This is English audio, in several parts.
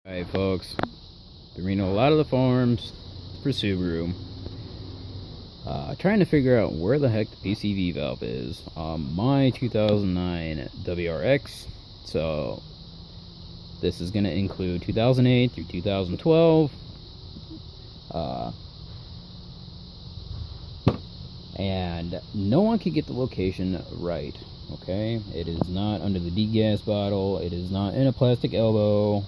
Alright folks, been reading a lot of the forums for Subaru, trying to figure out where the heck the PCV valve is on my 2009 WRX. So this is going to include 2008 through 2012, and no one could get the location right. Okay, it is not under the degas bottle, it is not in a plastic elbow.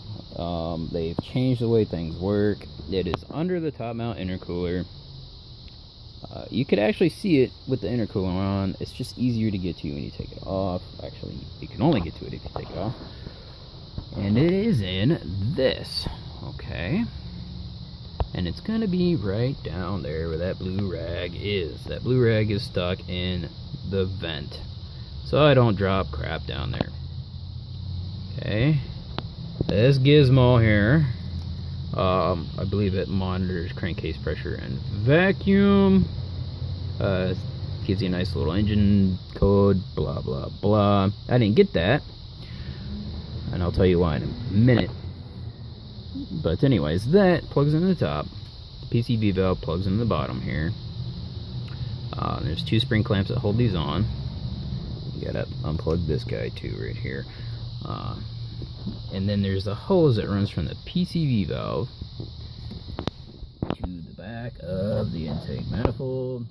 They've changed the way things work. It is under the top mount intercooler. You could actually see it with the intercooler on. It's just easier to get to when you take it off. Actually, you can only get to it if you take it off. And it is in this, okay? And it's gonna be right down there where that blue rag is. That blue rag is stuck in the vent, so I don't drop crap down there. Okay, this gizmo here, I believe it monitors crankcase pressure and vacuum. Gives you a nice little engine code, blah blah blah. I didn't get that, and I'll tell you why in a minute. But anyways, that plugs into the top. The PCV valve plugs into the bottom here. There's two spring clamps that hold these on. You gotta unplug this guy too right here. And then there's a hose that runs from the PCV valve to the back of the intake manifold,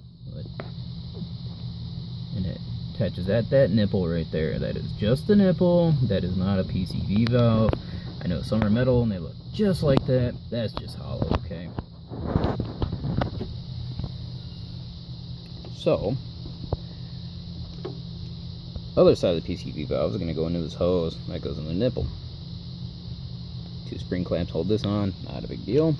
and it attaches at that nipple right there. That is just a nipple. That is not a PCV valve. I know some are metal and they look just like that. That's just hollow, okay? So other side of the PCV valve is going to go into this hose that goes in the nipple. Two spring clamps hold this on, not a big deal.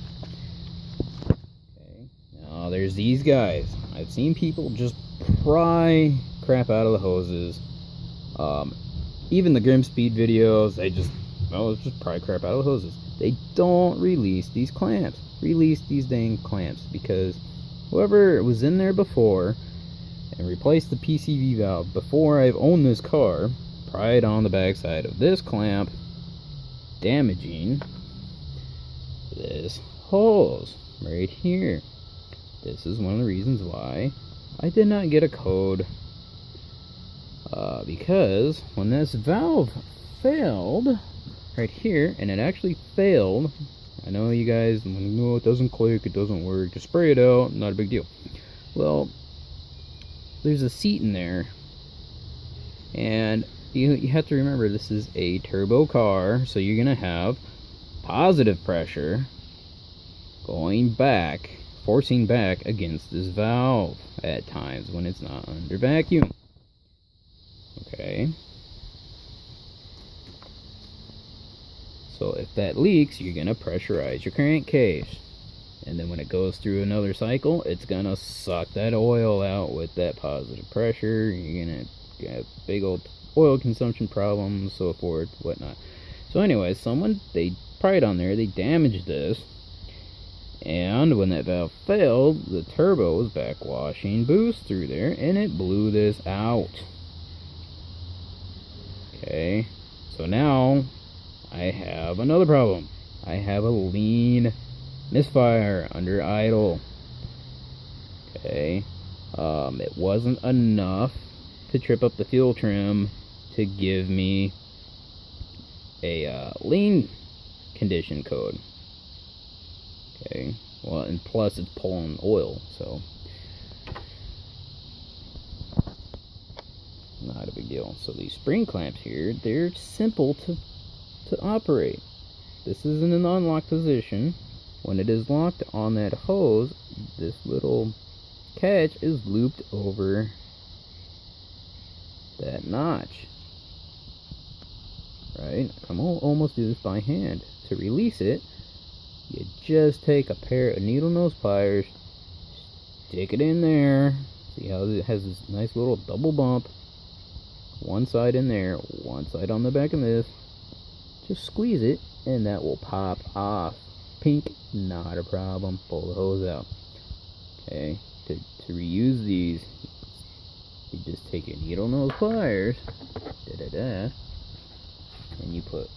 Okay, now there's these guys. I've seen people just pry crap out of the hoses. Even the Grim Speed videos, they just pry crap out of the hoses. They don't release these clamps. Release these dang clamps, because whoever was in there before and replaced the PCV valve before I've owned this car pried on the backside of this clamp, damaging this hose right here. This is one of the reasons why I did not get a code, because when this valve failed right here, and it actually failed, I know you guys, no, it doesn't click, it doesn't work, just spray it out, not a big deal. Well, there's a seat in there, and you have to remember this is a turbo car, so you're gonna have positive pressure going back, forcing back against this valve at times when it's not under vacuum. Okay, so if that leaks, you're gonna pressurize your crankcase, and then when it goes through another cycle, it's gonna suck that oil out with that positive pressure. You're gonna get big old oil consumption problems, so forth, whatnot. So anyways, they pried on there, they damaged this, and when that valve failed, the turbo was backwashing boost through there, and it blew this out. Okay, so now I have another problem. I have a lean misfire under idle. Okay, it wasn't enough to trip up the fuel trim to give me a lean condition code. Okay, well, and plus it's pulling oil, so not a big deal. So these spring clamps here, they're simple to operate. This is in an unlocked position. When it is locked on that hose, this little catch is looped over that notch. Right? I can almost do this by hand. To release it, you just take a pair of needle nose pliers, stick it in there. See how it has this nice little double bump? One side in there, one side on the back of this. Just squeeze it, and that will pop off. Pink, not a problem. Pull the hose out. Okay, to reuse these, you just take your needle nose pliers, and you put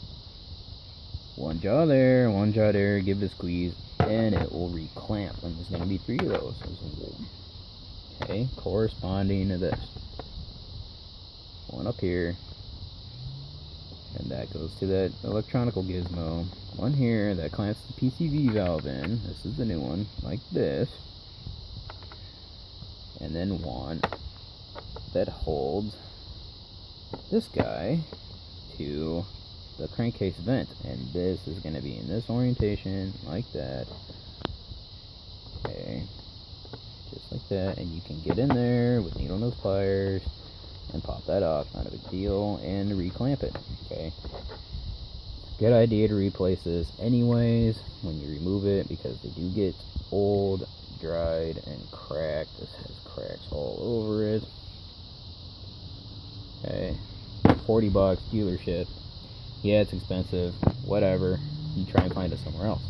One jaw there, one jaw there, give it a squeeze, and it will reclamp. And there's going to be 3 of those. Okay, corresponding to this. One up here, and that goes to that electronical gizmo. One here that clamps the PCV valve in. This is the new one, like this. And then one that holds this guy to the crankcase vent, and this is going to be in this orientation, like that. Okay, just like that, and you can get in there with needle nose pliers and pop that off, not a big deal, and reclamp it. Okay, good idea to replace this anyways when you remove it, because they do get old, dried, and cracked. This has cracks all over it. Okay, $40 dealership. Yeah, it's expensive, whatever, you try and find it somewhere else.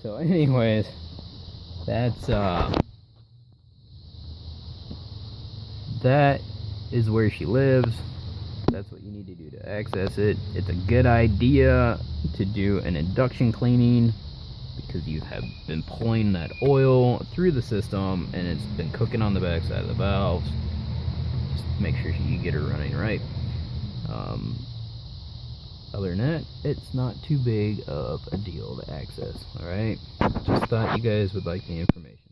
So anyways, that's that is where she lives. That's what you need to do to access it. It's a good idea to do an induction cleaning, because you have been pulling that oil through the system and it's been cooking on the backside of the valves. Just make sure you get her running right. Other than that, it's not too big of a deal to access. Alright, just thought you guys would like the information.